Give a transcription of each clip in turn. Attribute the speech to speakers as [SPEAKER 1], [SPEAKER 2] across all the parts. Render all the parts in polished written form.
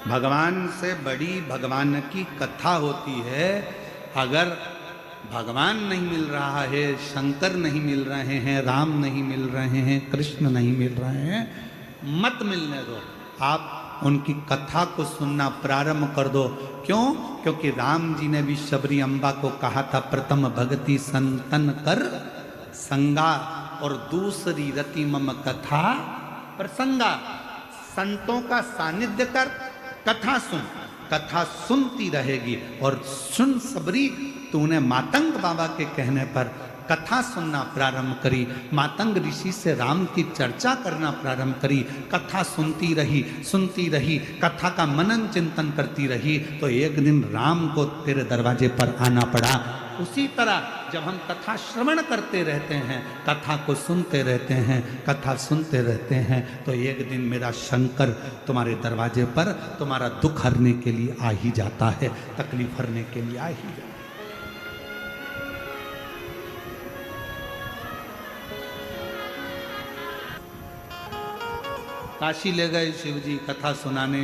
[SPEAKER 1] भगवान से बड़ी भगवान की कथा होती है। अगर भगवान नहीं मिल रहा है, शंकर नहीं मिल रहे हैं, राम नहीं मिल रहे हैं, कृष्ण नहीं मिल रहे हैं, मत मिलने दो। आप उनकी कथा को सुनना प्रारंभ कर दो। क्यों? क्योंकि राम जी ने भी शबरी अम्बा को कहा था, प्रथम भगति संतन कर संगा, और दूसरी रति मम कथा प्रसंगा। संतों का सानिध्य कर, कथा सुन, कथा सुनती रहेगी। और सुन सबरी, तूने मातंग बाबा के कहने पर कथा सुनना प्रारंभ करी, मातंग ऋषि से राम की चर्चा करना प्रारंभ करी, कथा सुनती रही, कथा का मनन चिंतन करती रही, तो एक दिन राम को तेरे दरवाजे पर आना पड़ा। उसी तरह जब हम कथा श्रवण करते रहते हैं, कथा को सुनते रहते हैं, कथा सुनते रहते हैं, तो एक दिन मेरा शंकर तुम्हारे दरवाजे पर तुम्हारा दुख हरने के लिए आ ही जाता है, तकलीफ हरने के लिए आ ही जाता है। काशी ले गए शिव जी कथा सुनाने,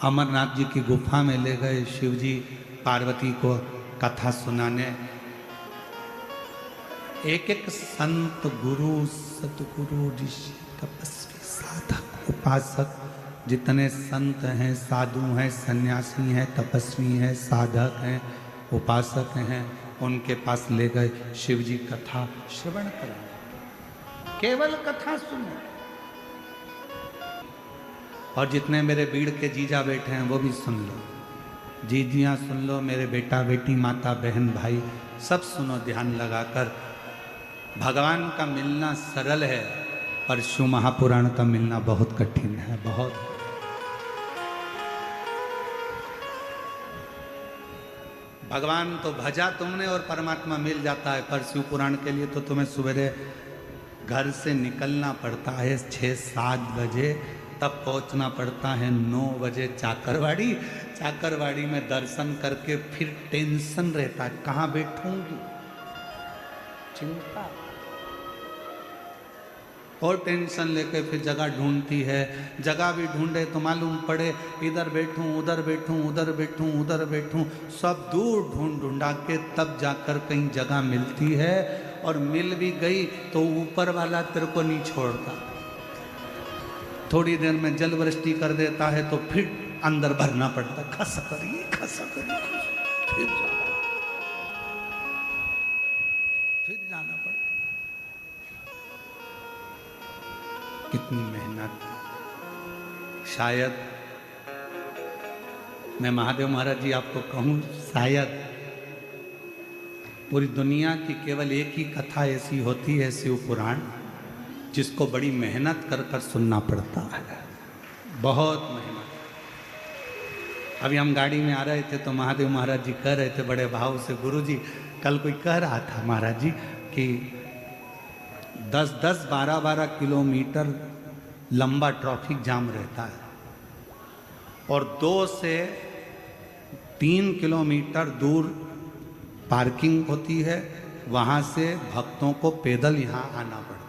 [SPEAKER 1] अमरनाथ जी की गुफा में ले गए शिव जी पार्वती को कथा सुनाने। एक एक संत, गुरु, सतगुरु, ऋषि, तपस्वी, साधक, उपासक, जितने संत हैं, साधु हैं, सन्यासी हैं, तपस्वी हैं, साधक हैं, उपासक हैं, उनके पास ले गए शिव जी कथा श्रवण कराने। केवल कथा सुनो। और जितने मेरे बीड़ के जीजा बैठे हैं वो भी सुन लो, जीजियाँ सुन लो, मेरे बेटा बेटी, माता बहन भाई, सब सुनो ध्यान लगाकर। भगवान का मिलना सरल है, पर शिव महापुराण का मिलना बहुत कठिन है, बहुत। भगवान तो भजा तुमने और परमात्मा मिल जाता है, पर शिव पुराण के लिए तो तुम्हें सवेरे घर से निकलना पड़ता है 6-7 बजे, तब पहुंचना पड़ता है 9 बजे चाकरवाड़ी। चाकरवाड़ी में दर्शन करके फिर टेंशन रहता है, कहाँ बैठूंगी, चिंता और टेंशन लेके फिर जगह ढूंढती है। जगह भी ढूंढे तो मालूम पड़े इधर बैठूं, उधर बैठूं, उधर बैठूं, उधर बैठूं, सब दूर ढूंढा के तब जाकर कहीं जगह मिलती है। और मिल भी गई तो ऊपर वाला तेरे को नहीं छोड़ता, थोड़ी देर में जल वृष्टि कर देता है, तो फिर अंदर भरना पड़ता, खस करिए, फिर जाना पड़ता। कितनी मेहनत। शायद मैं महादेव महाराज जी आपको कहूं, शायद पूरी दुनिया की केवल एक ही कथा ऐसी होती है, शिव पुराण, जिसको बड़ी मेहनत कर कर सुनना पड़ता है, बहुत मेहनत। अभी हम गाड़ी में आ रहे थे तो महादेव महाराज जी कह रहे थे बड़े भाव से, गुरु जी कल कोई कह रहा था महाराज जी कि 10-10, 12-12 किलोमीटर लंबा ट्रैफिक जाम रहता है, और 2 से 3 किलोमीटर दूर पार्किंग होती है, वहाँ से भक्तों को पैदल यहाँ आना पड़ता है।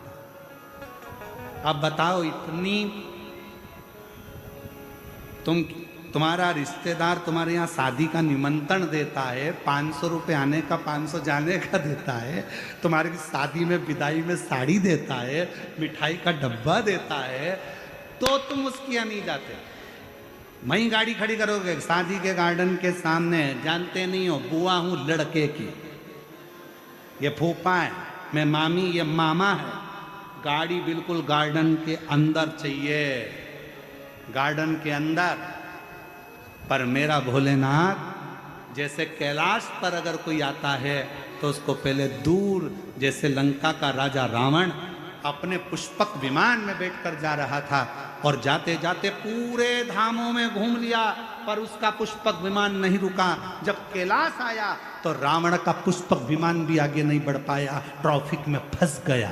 [SPEAKER 1] अब बताओ, इतनी तुम्हारा रिश्तेदार तुम्हारे यहाँ शादी का निमंत्रण देता है, 500 रुपये आने का, 500 जाने का देता है, तुम्हारे शादी में विदाई में साड़ी देता है, मिठाई का डब्बा देता है, तो तुम उसके यहाँ नहीं जाते। वहीं गाड़ी खड़ी करोगे शादी के गार्डन के सामने, जानते नहीं हो बुआ हूँ लड़के की, ये फूफा है, मैं मामी, ये मामा है। गाड़ी बिल्कुल गार्डन के अंदर चाहिए, गार्डन के अंदर। पर मेरा भोलेनाथ जैसे कैलाश पर अगर कोई आता है तो उसको पहले दूर, जैसे लंका का राजा रावण अपने पुष्पक विमान में बैठकर जा रहा था, और जाते जाते पूरे धामों में घूम लिया, पर उसका पुष्पक विमान नहीं रुका। जब कैलाश आया तो रावण का पुष्पक विमान भी आगे नहीं बढ़ पाया, ट्रैफिक में फंस गया।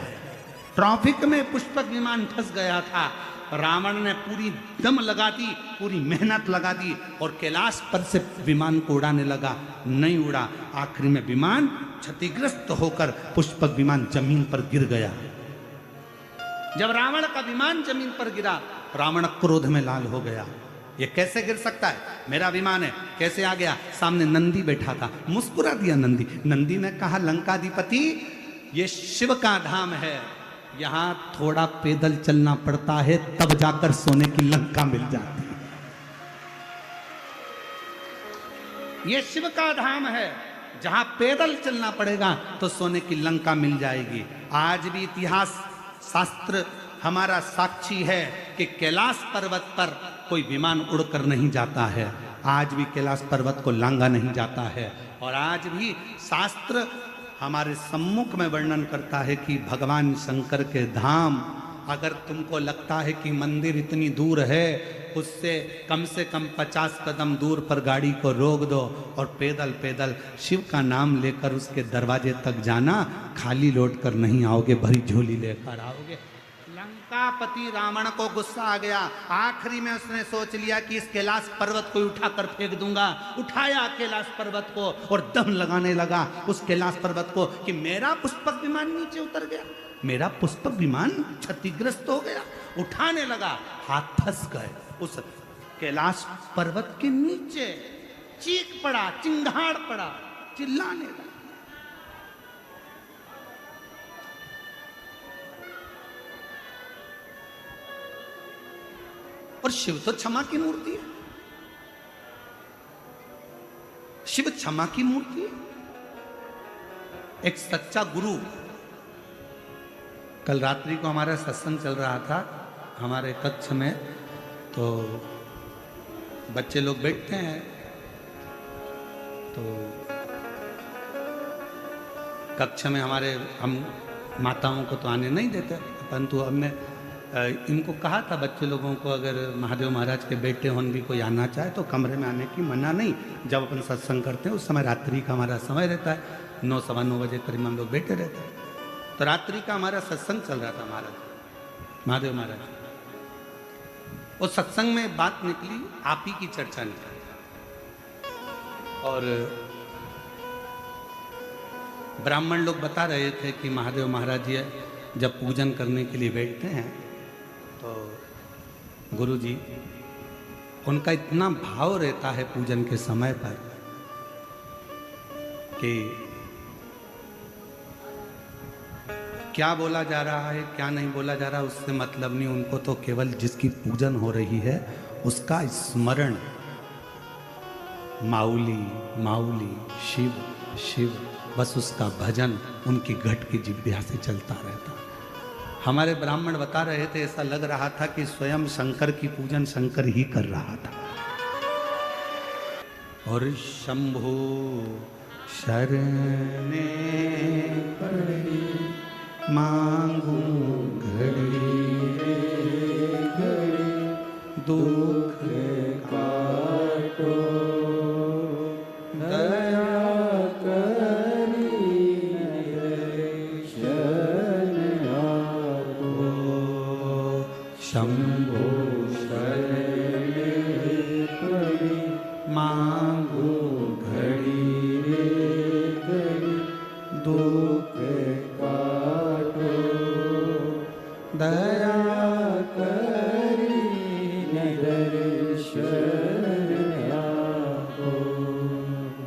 [SPEAKER 1] ट्रैफिक में पुष्पक विमान फंस गया था। रावण ने पूरी दम लगा दी, पूरी मेहनत लगा दी, और कैलाश पर से विमान को उड़ाने लगा, नहीं उड़ा। आखिरी में विमान क्षतिग्रस्त होकर पुष्पक विमान जमीन पर गिर गया। जब रावण का विमान जमीन पर गिरा, रावण क्रोध में लाल हो गया। ये कैसे गिर सकता है? मेरा विमान है, कैसे आ गया? सामने नंदी बैठा था, मुस्कुरा दिया नंदी। नंदी ने कहा, लंकाधिपति ये शिव का धाम है, यहां थोड़ा पैदल चलना पड़ता है, तब जाकर सोने की लंका मिल जाती है। ये शिव का धाम है, जहां पैदल चलना पड़ेगा तो सोने की लंका मिल जाएगी। आज भी इतिहास शास्त्र हमारा साक्षी है कि कैलाश पर्वत पर कोई विमान उड़कर नहीं जाता है, आज भी कैलाश पर्वत को लांगा नहीं जाता है। और आज भी शास्त्र हमारे सम्मुख में वर्णन करता है कि भगवान शंकर के धाम, अगर तुमको लगता है कि मंदिर इतनी दूर है, उससे कम 50 कदम दूर पर गाड़ी को रोक दो और पैदल पैदल शिव का नाम लेकर उसके दरवाजे तक जाना, खाली लौट कर नहीं आओगे, भरी झोली लेकर आओगे। लंकापति रावण को गुस्सा आ गया, आखिरी में उसने सोच लिया कि इस कैलाश पर्वत को उठाकर फेंक दूंगा। उठाया कैलाश पर्वत को और दम लगाने लगा उस कैलाश पर्वत को कि मेरा पुष्पक विमान नीचे उतर गया, मेरा पुष्पक विमान क्षतिग्रस्त हो गया। उठाने लगा, हाथ फंस गए उस कैलाश पर्वत के नीचे, चीख पड़ा, चिंगाड़ पड़ा, चिल्लाने लगा। और शिव तो क्षमा की मूर्ति है, शिव क्षमा की मूर्ति है। एक सच्चा गुरु, कल रात्रि को हमारा सत्संग चल रहा था हमारे कक्ष में, तो बच्चे लोग बैठते हैं, तो कक्ष में हमारे, हम माताओं को तो आने नहीं देते, परंतु हमने इनको कहा था बच्चे लोगों को, अगर महादेव महाराज के बेटे होन भी कोई आना चाहे तो कमरे में आने की मना नहीं। जब अपन सत्संग करते हैं उस समय रात्रि का हमारा समय रहता है, 9 सवा 9 बजे करीब हम लोग बैठे रहते हैं। तो रात्रि का हमारा सत्संग चल रहा था महाराज, महादेव महाराज। उस सत्संग में बात निकली, आप ही की चर्चा निकली, और ब्राह्मण लोग बता रहे थे कि महादेव महाराज जी जब पूजन करने के लिए बैठते हैं तो गुरु जी, उनका इतना भाव रहता है पूजन के समय पर कि क्या बोला जा रहा है क्या नहीं बोला जा रहा उससे मतलब नहीं, उनको तो केवल जिसकी पूजन हो रही है उसका स्मरण, माऊली माऊली शिव शिव, बस उसका भजन उनकी घट की जिह्वा से चलता रहता। हमारे ब्राह्मण बता रहे थे, ऐसा लग रहा था कि स्वयं शंकर की पूजन शंकर ही कर रहा था। और शंभो शरणे पड़ी मांगू घड़ी घड़ी दुख काटो दया शंभो शरणे पड़ी मांगो घड़ी घड़ी दुख काटो दया करी दर्शन आपो।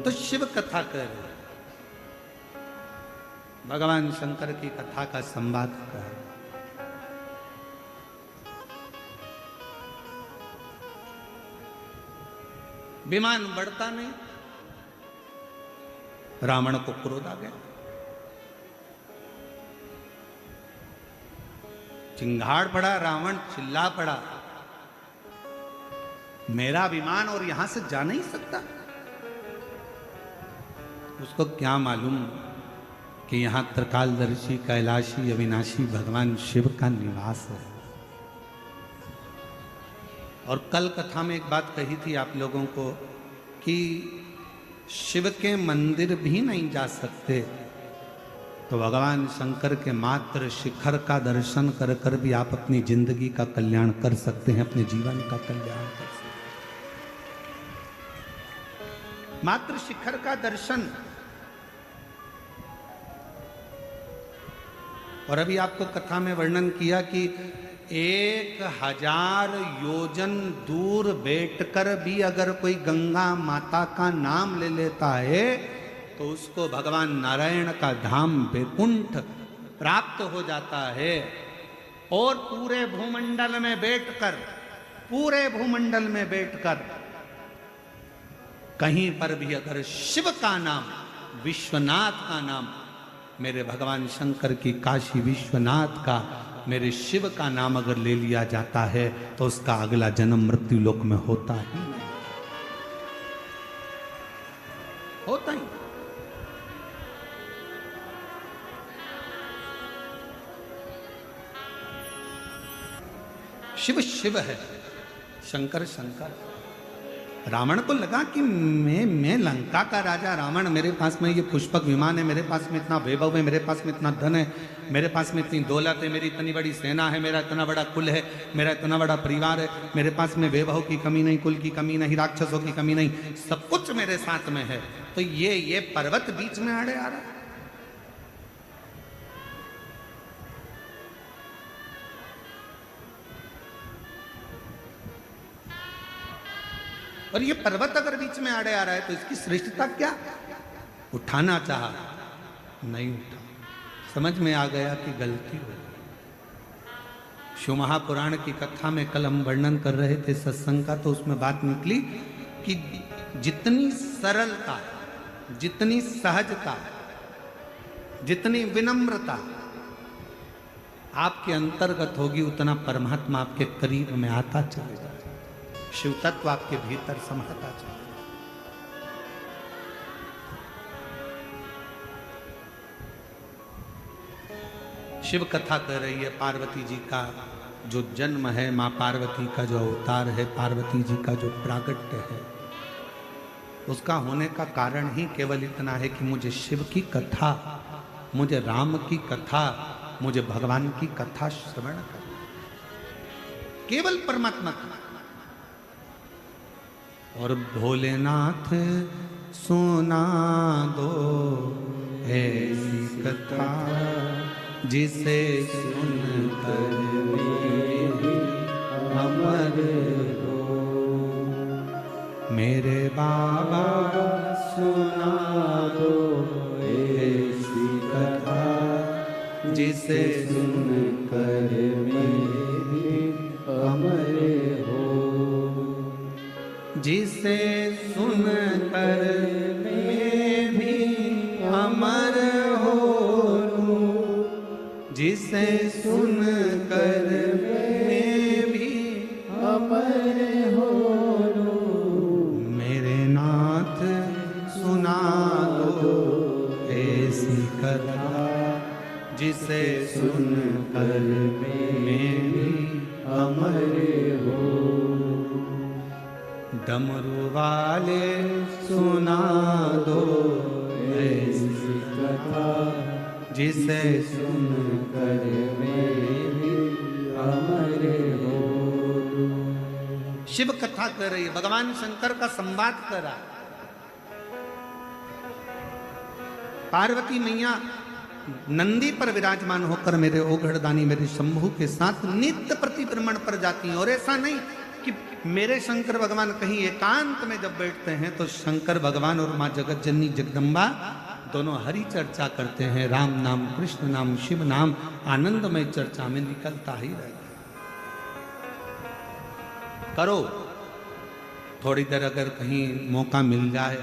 [SPEAKER 1] तो शिव कथा कर, भगवान शंकर की कथा का संवाद कर। विमान बढ़ता नहीं, रावण को क्रोध आ गया, चिंगाड़ पड़ा, रावण चिल्ला पड़ा, मेरा विमान और यहां से जा नहीं सकता। उसको क्या मालूम कि यहां त्रिकालदर्शी कैलाशी अविनाशी भगवान शिव का निवास है। और कल कथा में एक बात कही थी आप लोगों को कि शिव के मंदिर भी नहीं जा सकते तो भगवान शंकर के मात्र शिखर का दर्शन कर कर भी आप अपनी जिंदगी का कल्याण कर सकते हैं, अपने जीवन का कल्याण कर सकते हैं। मात्र शिखर का दर्शन। और अभी आपको कथा में वर्णन किया कि 1000 योजन दूर बैठकर भी अगर कोई गंगा माता का नाम ले लेता है तो उसको भगवान नारायण का धाम वैकुंठ प्राप्त हो जाता है। और पूरे भूमंडल में बैठकर कहीं पर भी अगर शिव का नाम, विश्वनाथ का नाम, मेरे भगवान शंकर की काशी विश्वनाथ का, मेरे शिव का नाम अगर ले लिया जाता है तो उसका अगला जन्म मृत्यु लोक में होता ही नहीं, होता ही। शिव शिव है, शंकर शंकर। रावण को लगा कि मैं लंका का राजा रावण, मेरे पास में ये पुष्पक विमान है, मेरे पास में इतना वैभव है, मेरे पास में इतना धन है, मेरे पास में इतनी दौलत है, मेरी इतनी बड़ी सेना है, मेरा इतना बड़ा कुल है, मेरा इतना बड़ा परिवार है, मेरे पास में वैभव की कमी नहीं, कुल की कमी नहीं, राक्षसों की कमी नहीं, सब कुछ मेरे साथ में है। तो ये पर्वत बीच में आड़े आ रहा है। और ये पर्वत अगर बीच में आड़े आ रहा है तो इसकी श्रेष्ठता क्या? उठाना चाहा, नहीं उठा। समझ में आ गया कि गलती हो गई। शिव महापुराण की कथा में कल हम वर्णन कर रहे थे सत्संग का, तो उसमें बात निकली कि जितनी सरलता, जितनी सहजता, जितनी विनम्रता आपके अंतर्गत होगी, उतना परमात्मा आपके करीब में आता चलेगा, शिव तत्व आपके भीतर समाता चलेगा। शिव कथा कह रही है पार्वती जी का जो जन्म है, मां पार्वती का जो अवतार है, पार्वती जी का जो प्रागट्य है, उसका होने का कारण ही केवल इतना है कि मुझे शिव की कथा, मुझे राम की कथा, मुझे भगवान की कथा श्रवण करना, केवल परमात्मा की। और भोलेनाथ सुना दो ऐसी कथा जिसे सुनकर अमर हो, मेरे बाबा सुना दो ऐसी कथा जिसे सुनकर अमर हो, जिसे सुनकर मैं भी अमर हो लूं, जिसे सुनकर मैं भी अमर हो लूं, मेरे नाथ सुना दो ऐसी कथा जिसे सुनकर मैं भी अमर हो। डमरू वाले सुना दो ऐसी कथा जिसे सुनकर मैं भी अमर हो। शिव कथा कर रही है, भगवान शंकर का संवाद कर रहा। पार्वती मैया नंदी पर विराजमान होकर मेरे ओघड़दानी, मेरे शंभू के साथ नित्य प्रतिक्रमण पर जाती हैं। और ऐसा नहीं कि मेरे शंकर भगवान कहीं एकांत में जब बैठते हैं तो शंकर भगवान और माँ जगत जननी जगदम्बा दोनों हरि चर्चा करते हैं, राम नाम, कृष्ण नाम, शिव नाम, आनंदमय चर्चा में निकलता ही रहेगा। करो थोड़ी देर, अगर कहीं मौका मिल जाए,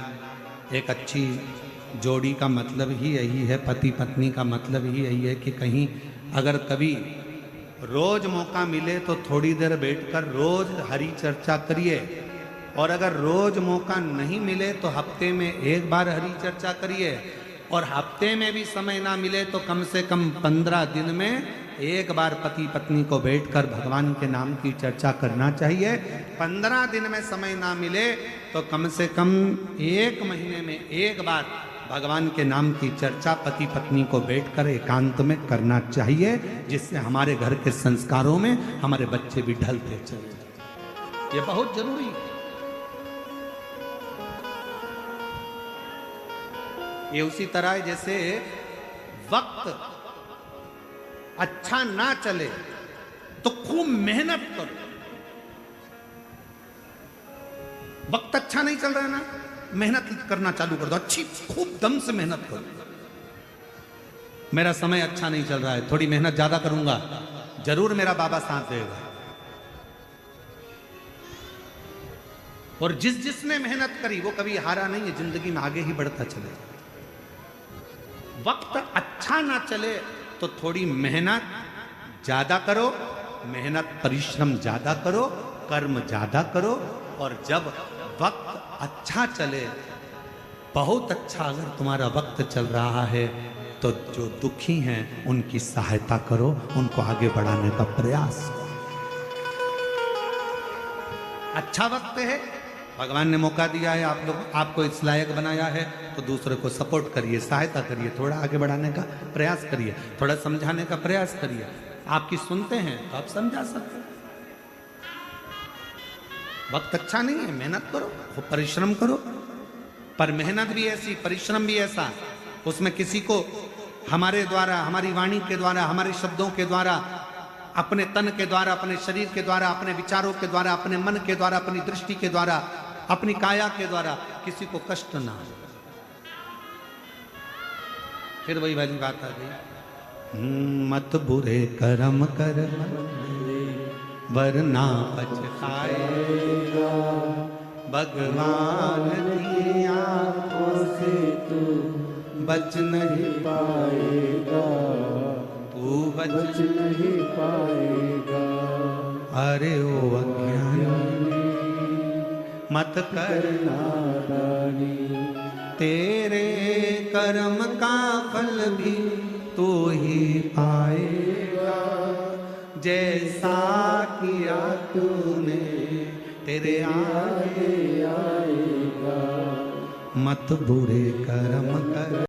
[SPEAKER 1] एक अच्छी जोड़ी का मतलब ही यही है, पति पत्नी का मतलब ही यही है कि कहीं अगर कभी रोज मौका मिले तो थोड़ी देर बैठकर रोज हरि चर्चा करिए। और अगर रोज मौका नहीं मिले तो हफ्ते में एक बार हरि चर्चा करिए। और हफ्ते में भी समय ना मिले तो कम से कम 15 दिन में एक बार पति पत्नी को बैठकर भगवान के नाम की चर्चा करना चाहिए। 15 दिन में समय ना मिले तो कम से कम 1 महीने में एक बार भगवान के नाम की चर्चा पति पत्नी को बैठकर एकांत में करना चाहिए, जिससे हमारे घर के संस्कारों में हमारे बच्चे भी ढलते चले। ये बहुत जरूरी है। ये उसी तरह है जैसे वक्त अच्छा ना चले, तो खूब मेहनत करो। वक्त अच्छा नहीं चल रहा है ना, मेहनत करना चालू कर दो, अच्छी खूब दम से मेहनत करो। मेरा समय अच्छा नहीं चल रहा है, थोड़ी मेहनत ज्यादा करूंगा, जरूर मेरा बाबा साथ देगा। और जिसने मेहनत करी वो कभी हारा नहीं है, जिंदगी में आगे ही बढ़ता चलेगा। वक्त अच्छा ना चले तो थोड़ी मेहनत ज्यादा करो, मेहनत परिश्रम ज्यादा करो, कर्म ज्यादा करो। और जब वक्त अच्छा चले, बहुत अच्छा अगर तुम्हारा वक्त चल रहा है, तो जो दुखी हैं उनकी सहायता करो, उनको आगे बढ़ाने का प्रयास करो। अच्छा वक्त है, भगवान ने मौका दिया है, आप लोग आपको इस लायक बनाया है, तो दूसरे को सपोर्ट करिए, सहायता करिए, थोड़ा आगे बढ़ाने का प्रयास करिए, थोड़ा समझाने का प्रयास करिए। आपकी सुनते हैं तो आप समझा सकते हैं। वक्त अच्छा नहीं है, मेहनत करो, खूब परिश्रम करो। पर मेहनत भी ऐसी, परिश्रम भी ऐसा, उसमें किसी को हमारे द्वारा, हमारी वाणी के द्वारा, हमारे शब्दों के द्वारा, अपने तन के द्वारा, अपने शरीर के द्वारा, अपने विचारों के द्वारा, अपने मन के द्वारा, अपनी दृष्टि के द्वारा, अपनी काया के द्वारा किसी को कष्ट ना हो। फिर वही वाली बात आ गई, मत बुरे कर्म कर वरना पछताएगा, भगवान की आंखों से तू बच नहीं पाएगा, तू बच नहीं पाएगा। अरे ओ अज्ञानी मत कर नादानी, तेरे कर्म का फल भी तू ही पाएगा, जैसा किया तूने तेरे आगे आएगा। मत बुरे कर्म कर